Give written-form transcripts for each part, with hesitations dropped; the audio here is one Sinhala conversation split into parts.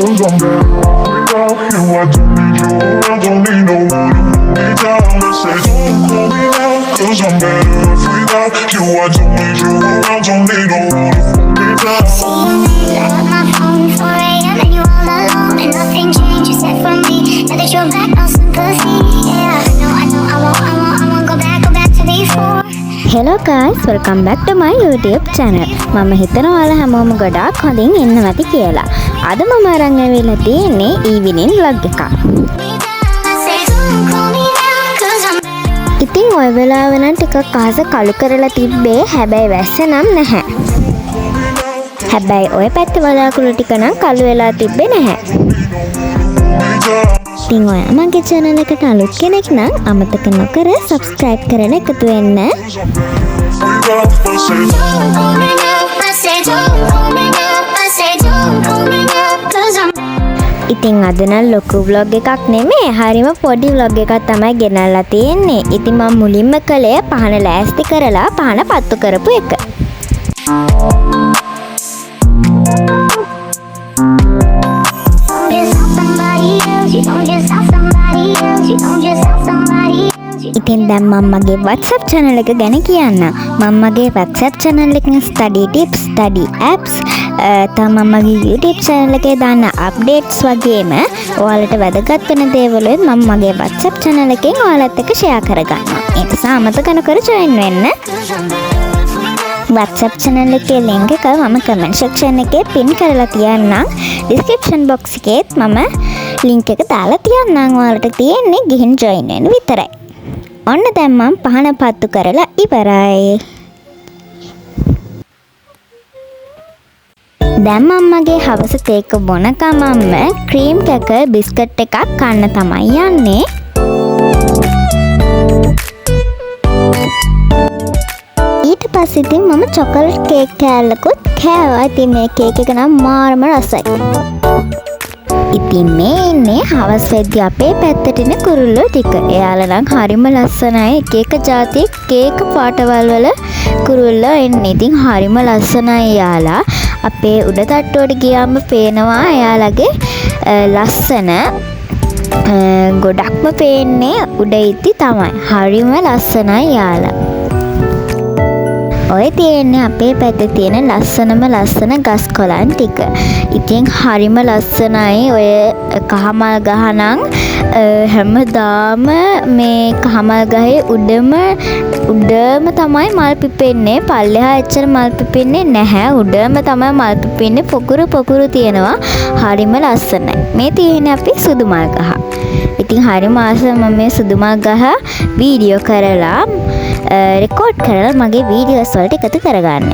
'cause I'm better off without you. I don't need you around, don't need no one to hold me down. I say don't call me now, 'cause I'm better off without you. I don't need you around, don't need no one to hold me down. See you light up my phone 4 a.m. and you all alone and nothing changed you said from me. Now that you're back, no sympathy. Yeah, I know, I won't go back to before. Hello guys, welcome back to my YouTube channel. මම හිතනවා ඔයාලා හැමෝම ගොඩාක් හොඳින් ඉන්නවති කියලා. අද මම අරන් ඇවිල්ලා තියෙන්නේ evening vlog එකක්. ඉතින් ඔය වෙලාව නම් ටිකක් අහස කළු කරලා තිබ්බේ, හැබැයි වැස්ස නම් නැහැ. හැබැයි ඔය පැත්තේ වලාකුළු ටික නම් කළු වෙලා තිබ්බේ නැහැ. ඉතින් ඔයා මගේ channel එකට අලුත් කෙනෙක් නම් අමතක නොකර subscribe කරගෙන එකතු වෙන්න. ඉතින් අද නම් ලොකු vlog එකක් නෙමෙයි, හරිම පොඩි vlog එකක් තමයි ගෙනල්ලා තියෙන්නේ. ඉතින් මම මුලින්ම කළේ පහන ලෑස්ති කරලා පහන පත්තු කරපු එක. ඉතින් දැන් මම මගේ WhatsApp channel එක ගැන කියන්න. මම මගේ WhatsApp channel එකෙන් study tips, study apps, තම මගේ YouTube channel එකේ දාන updates වගේම ඔයාලට වැදගත් වෙන දේවල් මම මගේ WhatsApp channel එකෙන් ඔයාලත් එක්ක share කරගන්නවා. ඒ නිසා අමතක නොකර join වෙන්න. WhatsApp channel එකේ link එක මම comment section එකේ pin කරලා තියන්නම්. description box එකේත් මම link එක දාලා තියන්නම්. ඔයාලට තියෙන්නේ ගිහින් join වෙන්න විතරයි. ඔන්න දැන් මම පහන පත්තු කරලා ඉවරයි. දැන් මම මගේ හවස තේක බොන ගමන්ම ක්‍රීම් කැකර් බිස්කට් එකක් කන්න තමයි යන්නේ. ඊට පස්සේ ඉතින් මම චොකලට් කේක් කෑල්ලකුත් කෑවා. ඉතින් මේ කේක් එක නම් මාරම රසයි. ඉතින් මේ ඉන්නේ හවස් වෙද්දී අපේ පැත්තට ඉන්න කුරුල්ලෝ ටික. එයාලා නම් හරිම ලස්සනයි. එක එක જાති කේක් පාටවල් වල කුරුල්ලෝ එන්නේ. ඉතින් හරිම ලස්සනයි එයාලා. අපේ උඩ තට්ටුවට ගියාම පේනවා එයාලගේ ලස්සන ගොඩක්ම පේන්නේ උඩ ඉති තමයි. හරිම ලස්සනයි එයාලා. ඔය තියෙන්නේ අපේ පැත්තේ තියෙන ලස්සන ගස් කොළන් ටික. ඉතින් හරිම ලස්සනයි. ඔය කහමල් ගහ නම් හැමදාම මේ කහමල් ගහේ උඩම තමයි මල් පිපෙන්නේ. පල්ලෙහා එච්චර මල් පිපෙන්නේ නැහැ. උඩම තමයි මල් පිපෙන්නේ. පොකුරු තියෙනවා. හරිම ලස්සනයි. මේ තියෙන්නේ අපේ සුදු මල් ගහ. ඉතින් හරිම ආසයි මම මේ සුදු මල් ගහ වීඩියෝ කරලා රෙකෝඩ් කරලා මගේ වීඩියෝස් වලට එකතු කරගන්න.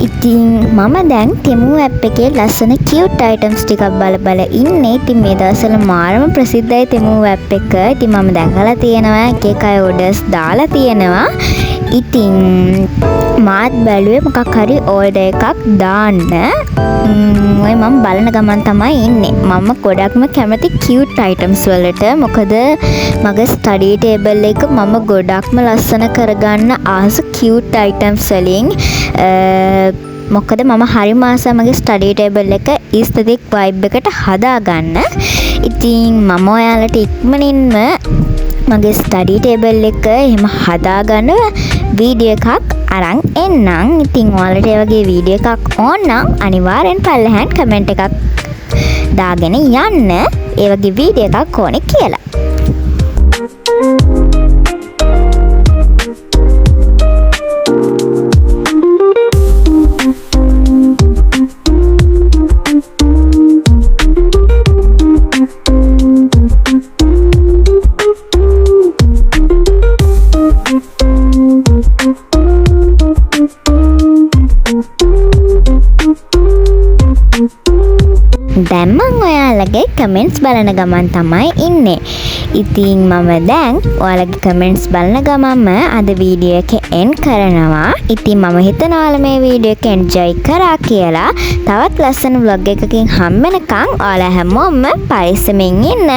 ඉතින් මම දැන් Temu app එකේ ලස්සන cute items ටිකක් බල ඉන්නේ. ඉතින් මේ දවස්වල මාරම ප්‍රසිද්ධයි Temu app එක. ඉතින් මම දැකලා තියෙනවා එක අය orders දාලා තියෙනවා. ඉතින් මාත් බැලුවේ මොකක් හරි order එකක් දාන්න. ඔය මම බලන ගමන් තමයි ඉන්නේ. මම ගොඩක්ම කැමති cute items වලට. මොකද මගේ study table එක මම ගොඩක්ම ලස්සන කරගන්න ආස cute items වලින්. මොකද මම හරිම ආසයි මගේ study table එක aesthetic vibe එකට හදාගන්න. ඉතින් මම ඔයාලට ඉක්මනින්ම මගේ study table එක එහෙම හදාගන්න වීඩියෝ එකක් අරන් එන්නම්. ඉතින් ඔයාලට ඒ වගේ වීඩියෝ එකක් ඕන නම් අනිවාර්යෙන් පල්ලෙහාන් කමෙන්ට් එකක් දාගෙන යන්න. ඒ වගේ වීඩියෝ එකක් ඕනේ කියලා. දැන් මම ඔයාලගේ කමෙන්ට්ස් බලන ගමන් තමයි ඉන්නේ. ඉතින් මම දැන් ඔයාලගේ කමෙන්ට්ස් බලන ගමන්ම අද වීඩියෝ එක එන්ඩ් කරනවා. ඉතින් මම හිතනවා ඔයාලා මේ වීඩියෝ එක එන්ජොයි කරා කියලා. තවත් ලස්සන vlog එකකින් හම්බ වෙනකන් ඔයාලා හැමෝම පරිස්සමින් ඉන්න.